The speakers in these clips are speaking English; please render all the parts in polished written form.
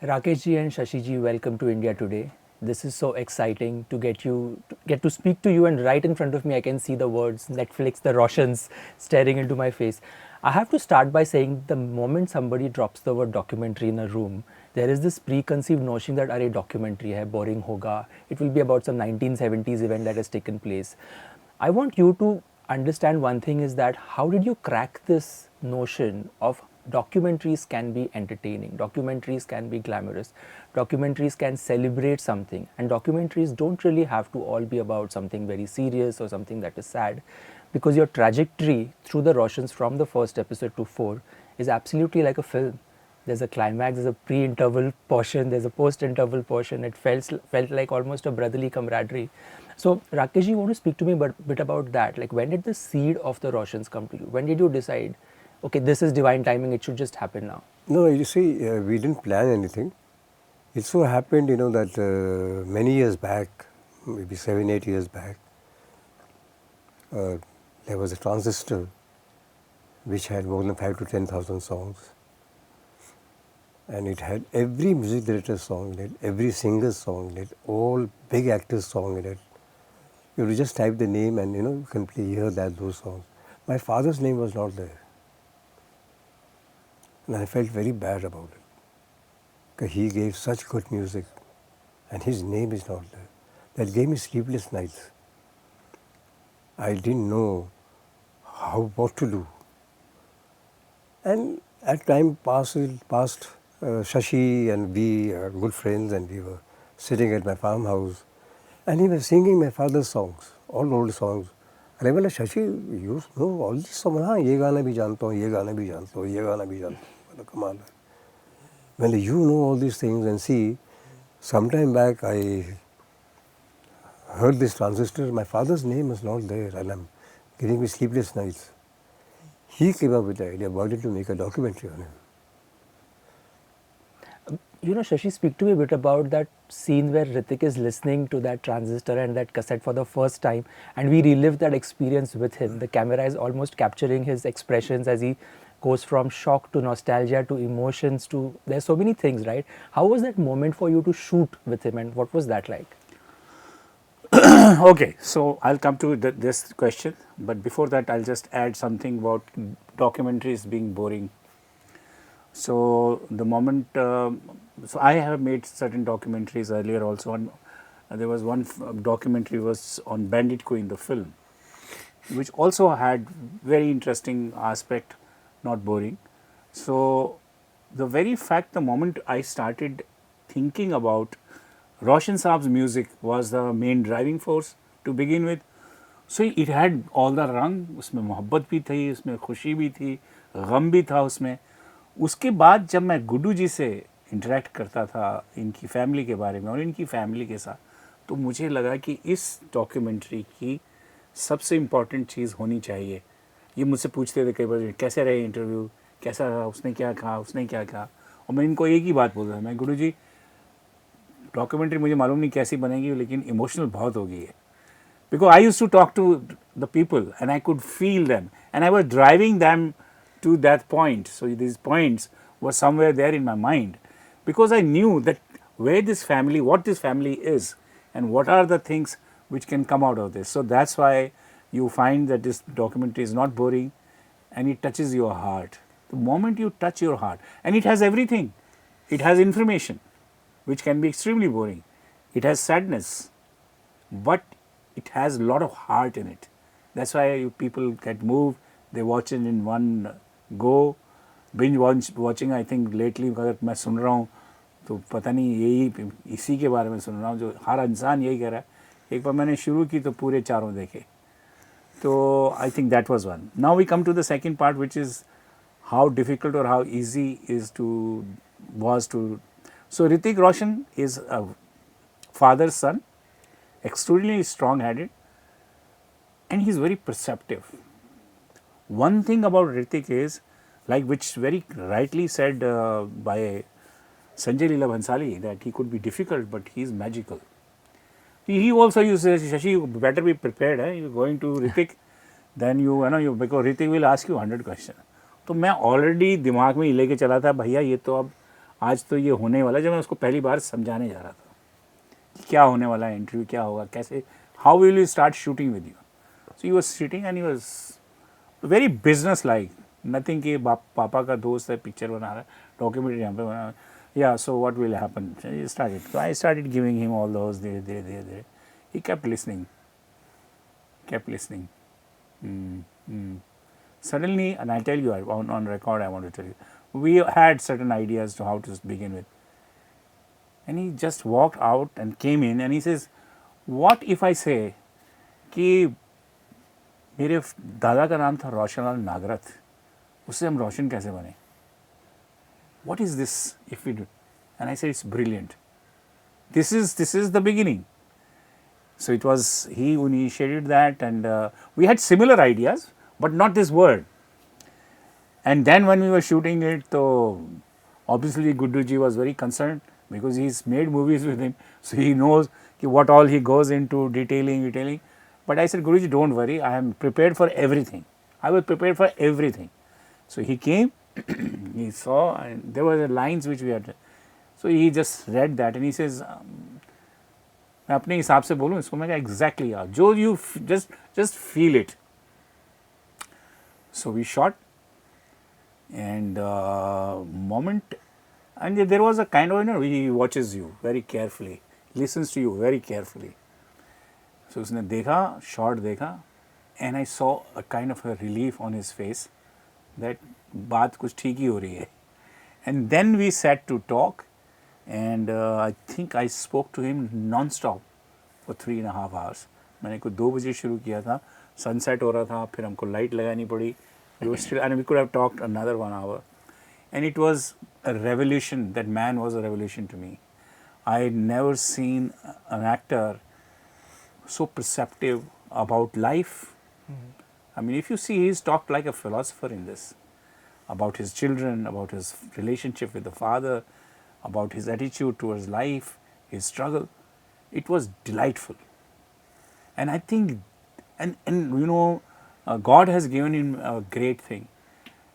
Rakesh ji and Shashi ji, welcome to India today. This is so exciting to get to speak to you, and right in front of me I can see the words Netflix, the Roshans staring into my face. I have to start by saying the moment somebody drops the word documentary in a room, there is this preconceived notion that अरे documentary है, boring होगा, it will be about some 1970s event that has taken place. I want you to understand one thing is that how did you crack this notion of documentaries can be entertaining, documentaries can be glamorous, documentaries can celebrate something, and documentaries don't really have to all be about something very serious or something that is sad, because your trajectory through the Roshans from the first episode to 4 is absolutely like a film. There's a climax, there's a pre-interval portion, there's a post-interval portion. It felt like almost a brotherly camaraderie. So Rakesh, you want to speak to me a bit about that? Like, when did the seed of the Roshans come to you? When did you decide, okay, this is divine timing, it should just happen now? No, you see, we didn't plan anything. It so happened, that many years back, maybe 7, 8 years back, there was a transistor which had more than 5 to 10,000 songs. And it had every music director's song in it, every singer's song in it, all big actors' song in it. You would just type the name and, you can hear those songs. My father's name was not there. And I felt very bad about it. Because he gave such good music and his name is not there. That gave me sleepless nights. I didn't know what to do. And as time passed, Shashi and we are good friends, and we were sitting at my farmhouse, and he was singing my father's songs, all old songs. And I went, Shashi, you know all these songs? हाँ, ये गाना भी जानता हूँ, ये गाना भी जानता हूँ, ये गाना भी जानता हूँ. कमाल है. Well, you know all these things, and see, sometime back I heard this transistor. My father's name was not there, and I'm giving me sleepless nights. He came up with the idea, wanted to make a documentary on him. Shashi, speak to me a bit about that scene where Hrithik is listening to that transistor and that cassette for the first time, and we relive that experience with him. The camera is almost capturing his expressions as he goes from shock to nostalgia to emotions to, there's so many things, right? How was that moment for you to shoot with him, and what was that like? Okay, so I'll come to this question, but before that I'll just add something about documentaries being boring. So the moment, so I have made certain documentaries earlier also. On there was one documentary was on Bandit Queen, the film, which also had very interesting aspect, not boring. So the very fact, the moment I started thinking about Roshan Saab's music was the main driving force to begin with. So it had all the rang, उसमें मोहब्बत भी थी, उसमें खुशी भी थी, गम भी था उसमें. उसके बाद जब मैं गुड्डू जी से इंटरेक्ट करता था इनकी फैमिली के बारे में और इनकी फैमिली के साथ, तो मुझे लगा कि इस डॉक्यूमेंट्री की सबसे इम्पॉर्टेंट चीज़ होनी चाहिए. ये मुझसे पूछते थे कई बार, कैसे रहे इंटरव्यू, कैसा रहा, उसने क्या कहा, उसने क्या कहा, और मैं इनको एक ही बात बोलता था, मैं गुड्डू जी डॉक्यूमेंट्री मुझे मालूम नहीं कैसी बनेगी, लेकिन इमोशनल बहुत होगी है. Because I used to talk to the people and I could feel them and I was driving them to that point. So these points were somewhere there in my mind, because I knew that where this family, what this family is, and what are the things which can come out of this. So that's why you find that this documentary is not boring and it touches your heart. The moment you touch your heart, and it has everything, it has information which can be extremely boring, it has sadness, but it has a lot of heart in it. That's why people get moved, they watch it in one go. Binge watching, I think lately अगर मैं सुन रहा हूँ तो पता नहीं यही इसी के बारे में सुन रहा हूँ जो हर इंसान यही कह रहा है. एक बार मैंने शुरू की तो पूरे चारों देखे. तो I think that was one. Now we come to the second part, which is how difficult or how easy was to. So Hrithik Roshan is a father's son, extremely strong-headed, and he's very perceptive. One thing about Hrithik is, like which very rightly said by Sanjay Leela Bhansali, that he could be difficult, but he's magical. He also used to say, Shashi, you better be prepared. You're going to Hrithik, then because Hrithik will ask you 100 questions. तो मैं already दिमाग में लेके चला था, भैया ये तो अब आज तो ये होने वाला, जब मैं उसको पहली बार समझाने जा रहा था कि क्या होने वाला है, इंटरव्यू क्या होगा, कैसे, how will you start shooting with you. So he was sitting and he was very business like, nothing कि पापा का दोस्त है, पिक्चर बना रहा है, डॉक्यूमेंट्री यहाँ पे बना रहा है, या so what will happen. So I started giving him all those, धीरे धीरे धीरे धीरे. He kept listening, kept listening. Suddenly, and I tell you, on record I want to tell you, we had certain ideas to how to begin with. And he just walked out and came in and he says, what if I say कि मेरे दादा का नाम था रोशनलाल नागरथ, उससे हम रोशन कैसे बने? What is this if we do? And I said, it's brilliant. This is the beginning. So it was, he who initiated that, and we had similar ideas, but not this word. And then when we were shooting it, so obviously Gudduji was very concerned because he's made movies with him, so he knows what all he goes into detailing. But I said, Guruji, don't worry, I am prepared for everything. I was prepared for everything. So he came, he saw, and there were lines which we had. So he just read that and he says, मैं अपने हिसाब से बोलूँ इसको, मैं कहा exactly यार, जो you just feel it. So we shot, and moment, and there was a kind of, he watches you very carefully, listens to you very carefully. So उसने देखा, shot देखा, and I saw a kind of a relief on his face that बात कुछ ठीक ही हो रही है. And then we sat to talk, and I think I spoke to him non-stop for 3.5 hours. मैंने को 2 बजे शुरू किया था, sunset हो रहा था, फिर हमको light लगानी पड़ी. And we could have talked another 1 hour. And it was a revolution. That man was a revolution to me. I had never seen an actor so perceptive about life. I mean, if you see, he's talked like a philosopher in this, about his children, about his relationship with the father, about his attitude towards life, his struggle. It was delightful. And I think, and you know, God has given him a great thing.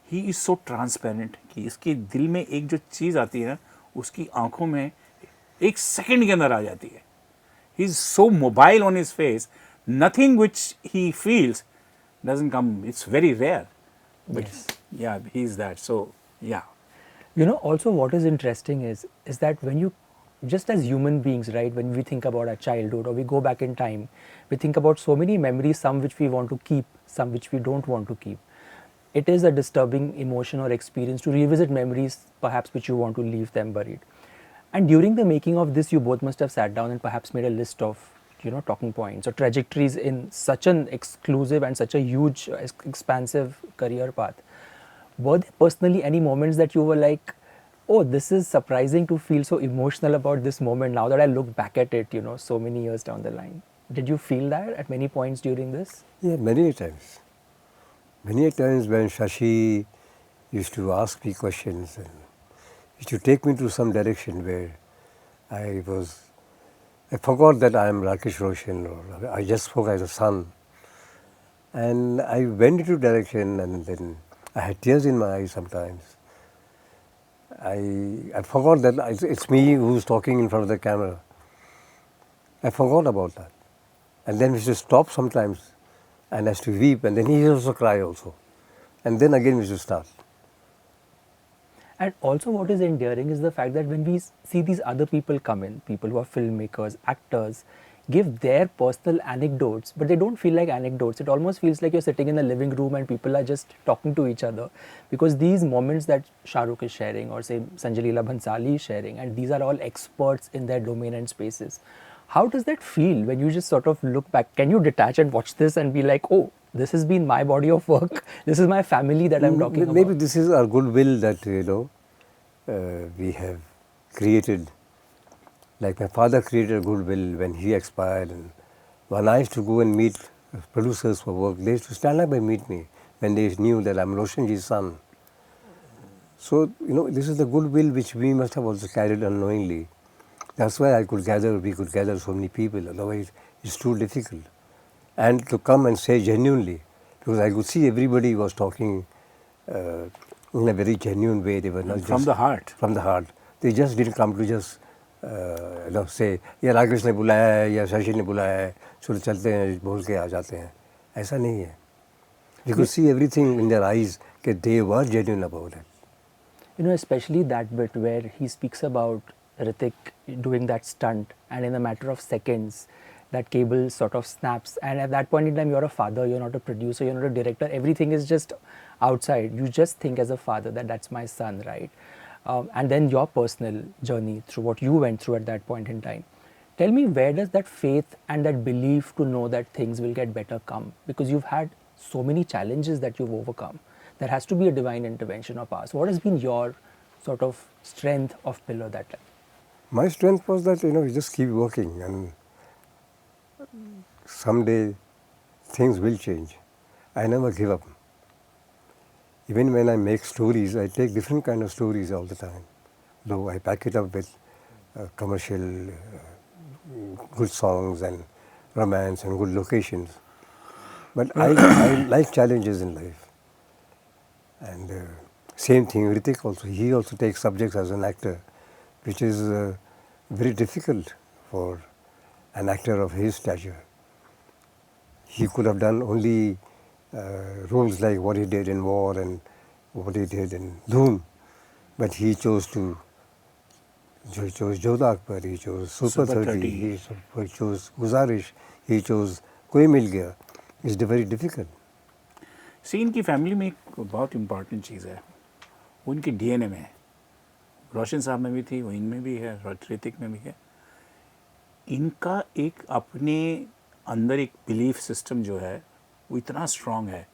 He is so transparent कि इसके दिल में एक जो चीज़ आती है ना, उसकी आँखों में 1 सेकंड के अंदर आ जाती है. He is so mobile on his face. Nothing which he feels doesn't come. It's very rare. But Yes. yeah, he is that. So yeah. You know, also what is interesting is that when you, just as human beings, right, when we think about our childhood or we go back in time, we think about so many memories, some which we want to keep, some which we don't want to keep. It is a disturbing emotion or experience to revisit memories, perhaps which you want to leave them buried. And during the making of this, you both must have sat down and perhaps made a list of, you know, talking points or trajectories in such an exclusive and such a huge, expansive career path. Were there personally any moments that you were like, oh, this is surprising to feel so emotional about this moment now that I look back at it, you know, so many years down the line? Did you feel that at many points during this? Yeah, many times. Many times when Shashi used to ask me questions and used to take me to some direction where I forgot that I am Rakesh Roshan, or I just spoke as a son. And I went into direction, and then I had tears in my eyes sometimes. I forgot that it's me who's talking in front of the camera. I forgot about that. And then we used to stop sometimes and has to weep, and then he used to also cry also. And then again we used to start. And also what is endearing is the fact that when we see these other people come in, people who are filmmakers, actors, give their personal anecdotes, but they don't feel like anecdotes. It almost feels like you're sitting in the living room and people are just talking to each other. Because these moments that Shahrukh is sharing, or say Sanjay Leela Bhansali is sharing, and these are all experts in their domain and spaces. How does that feel when you just sort of look back? Can you detach and watch this and be like, oh, this has been my body of work. This is my family that I'm talking about. Maybe this is our goodwill that, we have created. Like my father created goodwill when he expired. And when I used to go and meet producers for work, they used to stand up and meet me when they knew that I'm Roshanji's son. So, this is the goodwill which we must have also carried unknowingly. That's why we could gather so many people. Otherwise, it's too difficult. And to come and say genuinely, because I could see everybody was talking in a very genuine way. They were not from the heart. From the heart. They just didn't come to just say या राकेश ने बुलाया है या शशि ने बुलाया है, चलो चलते हैं बोल के आ जाते हैं. ऐसा नहीं है. You could see everything in their eyes that they were genuine about it. You know, especially that bit where he speaks about Hrithik doing that stunt, and in a matter of seconds, that cable sort of snaps. And at that point in time, you're a father, you're not a producer, you're not a director. Everything is just outside. You just think as a father that that's my son, right? And then your personal journey through what you went through at that point in time. Tell me, where does that faith and that belief to know that things will get better come? Because you've had so many challenges that you've overcome. There has to be a divine intervention of ours. What has been your sort of strength of pillar that time? My strength was that, you just keep working and someday things will change. I never give up. Even when I make stories, I take different kind of stories all the time. Though I pack it up with commercial, good songs and romance and good locations. But I like challenges in life. And same thing, Hrithik also, he also takes subjects as an actor, which is very difficult for an actor of his stature. He could have done only roles like what he did in War and what he did in Dhoom, but he chose Jodha Akbar, he chose Super 30, he chose Guzarish, he chose Koi Mil Gaya. It's very difficult. सी इनकी family में एक बहुत important चीज़ है, वो इनके DNA में है. रोशन साहब में भी थी, वो इनमें भी है, ऋतिक में भी है. इनका एक अपने अंदर एक बिलीफ सिस्टम जो है वो इतना स्ट्रॉन्ग है,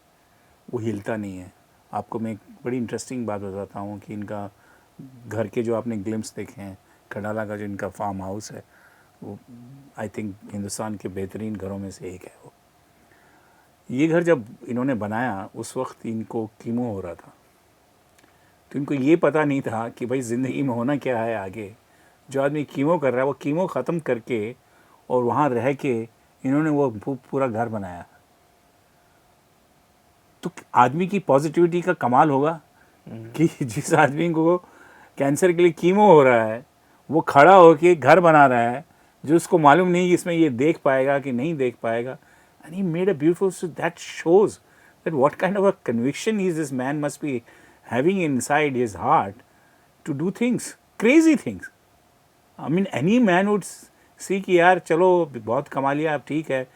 वो हिलता नहीं है. आपको मैं एक बड़ी इंटरेस्टिंग बात बताता हूँ कि इनका घर के जो आपने ग्लिम्स देखे हैं, कडाला का जो इनका फार्म हाउस है, वो आई थिंक हिंदुस्तान के बेहतरीन घरों में से एक है. वो ये घर जब इन्होंने बनाया उस वक्त इनको कीमो हो रहा था, तो इनको ये पता नहीं था कि भाई ज़िंदगी में होना क्या है आगे. जो आदमी कीमो कर रहा है वो कीमो ख़त्म करके और वहाँ रह के इन्होंने वो पूरा घर बनाया. तो आदमी की पॉजिटिविटी का कमाल होगा कि जिस आदमी को कैंसर के लिए कीमो हो रहा है वो खड़ा होके घर बना रहा है, जो उसको मालूम नहीं कि इसमें ये देख पाएगा कि नहीं देख पाएगा. And he made a beautiful, so that shows that what kind of a conviction is this man must be having inside his heart to do things, crazy things. I mean, any man would see कि यार चलो बहुत कमा लिया, अब ठीक है,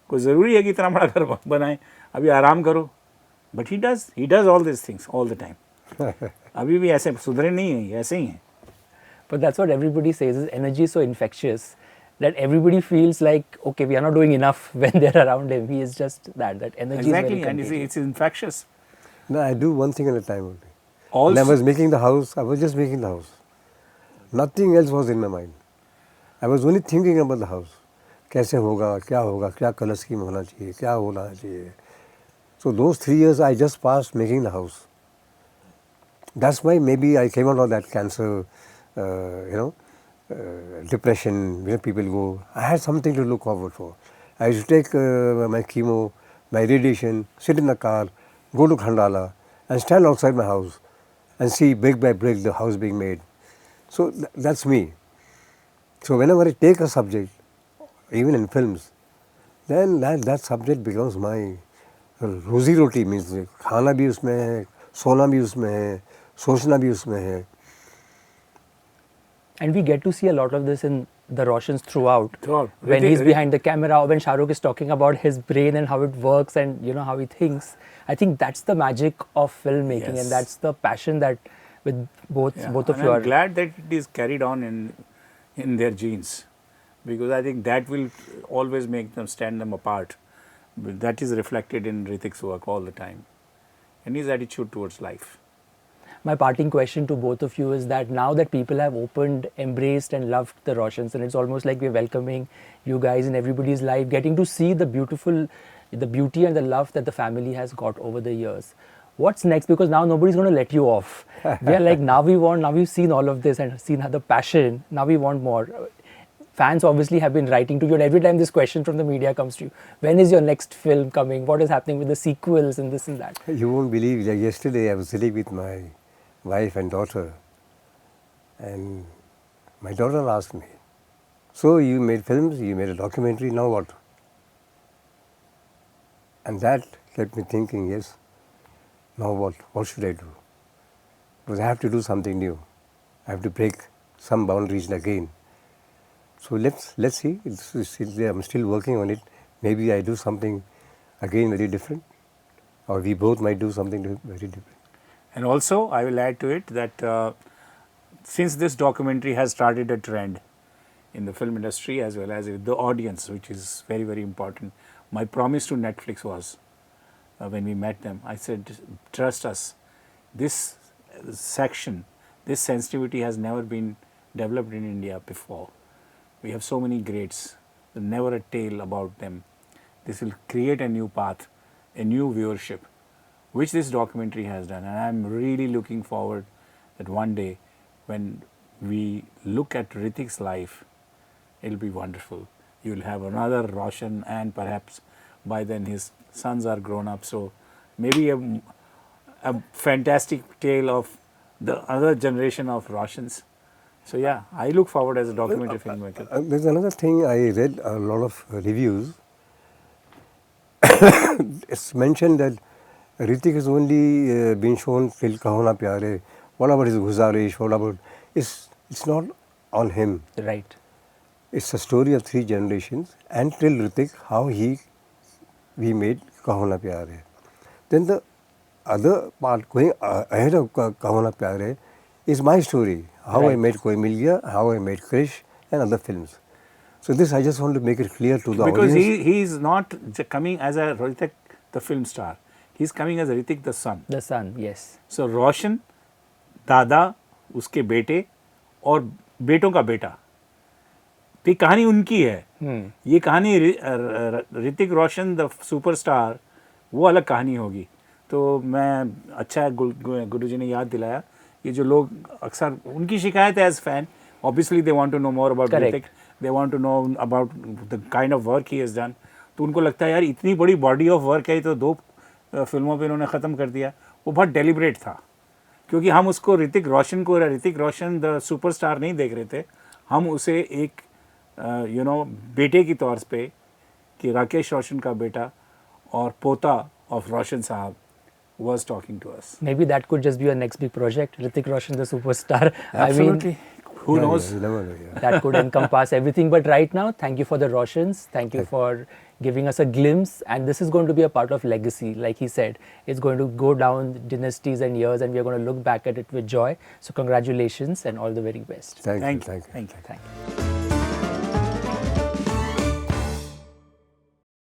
कोई ज़रूरी है कि इतना बड़ा घर बनाए, अभी आराम करो. But he does all these things all the time. अभी भी ऐसे सुधरे नहीं हैं, ऐसे ही हैं. But that's what everybody says, his energy is so infectious that everybody feels like, okay, we are not doing enough when they're around him. He is just that energy Exactly, is very and it's infectious. No, I do one thing at a time only. Also, when I was making the house, I was just making the house. Nothing else was in my mind. I was only thinking about the house. कैसे होगा, क्या color scheme होना चाहिए, क्या होना चाहिए. So those 3 years I just passed making the house. That's why maybe I came out of that cancer, depression, where people go. I had something to look forward for. I used to take my chemo, my radiation, sit in the car, go to Khandala and stand outside my house and see brick by brick the house being made. So that's me. So whenever I take a subject, even in films, then that subject becomes my रोजी रोटी. Means खाना भी उसमें है, सोना भी उसमें है, सोचना भी उसमें है. And we get to see a lot of this in the Roshans throughout. When Hrithik- he's behind the camera, when Shah Rukh is talking about his brain and how it works and how he thinks. I think that's the magic of filmmaking. Yes. And that's the passion that with both of and you are. I'm glad that it is carried on in their genes, because I think that will always make them stand them apart. That is reflected in Hrithik's work all the time, and his attitude towards life. My parting question to both of you is that now that people have opened, embraced and loved the Roshans, and it's almost like we're welcoming you guys in everybody's life, getting to see the beauty and the love that the family has got over the years. What's next? Because now nobody's going to let you off. We are like, now we've seen all of this and seen the passion, now we want more. Fans obviously have been writing to you, and every time this question from the media comes to you, when is your next film coming? What is happening with the sequels and this and that? You won't believe that yesterday I was sitting with my wife and daughter, And my daughter asked me, so you made films, you made a documentary, now what? And that kept me thinking, yes, now what? What should I do? Because I have to do something new. I have to break some boundaries again. So let's see. I'm still working on it. Maybe I do something again very different, or we both might do something very different. And also, I will add to it that since this documentary has started a trend in the film industry as well as with the audience, which is very, very important, my promise to Netflix was when we met them, I said, trust us, this section, this sensitivity has never been developed in India before. We have so many greats, never a tale about them. This will create a new path, a new viewership, which this documentary has done. And I'm really looking forward that one day when we look at Ritik's life, it'll be wonderful. You'll have another Roshan, and perhaps by then his sons are grown up. So maybe a fantastic tale of the other generation of Roshans. So yeah, I look forward as a documentary filmmaker. There's another thing, I read a lot of reviews. It's mentioned that Ritik has only been shown till Kaho Na Pyare. What about his Guzarish? What about... It's not on him. Right. It's a story of 3 generations, and till Ritik, how we made Kaho Na Pyare. Then the other part going ahead of Kaho Na Pyare is my story. How I made Koi Mil Gaya, how I made Krish and other films. So this I just want to make it clear to the Because audience. he is not coming as a Ritik the film star. He's coming as a Ritik the son. The son, yes. So रोशन, दादा, उसके बेटे और बेटों का बेटा, तो ये कहानी उनकी है. ये कहानी ऋतिक रोशन द सुपरस्टार, वो अलग कहानी होगी. तो मैं अच्छा गुरुजी ने याद दिलाया. ये जो लोग अक्सर उनकी शिकायत है as fan, obviously they want to know more about Hrithik, they want to know about the kind of work he has done. तो उनको लगता है यार इतनी बड़ी बॉडी ऑफ वर्क है, तो 2 फिल्मों पे इन्होंने ख़त्म कर दिया. वो बहुत डेलिब्रेट था, क्योंकि हम उसको ऋतिक रोशन को ऋतिक रोशन द सुपरस्टार नहीं देख रहे थे. हम उसे एक बेटे की तौर पे, कि राकेश रोशन का बेटा और पोता ऑफ रोशन साहब was talking to us. Maybe that could just be your next big project, Hrithik Roshan, the superstar. Absolutely. Who knows? You never know, yeah. That could encompass everything. But right now, thank you for the Roshans. Thank you for giving us a glimpse. And this is going to be a part of legacy. Like he said, it's going to go down dynasties and years, and we are going to look back at it with joy. So congratulations and all the very best. Thank you. Thank you.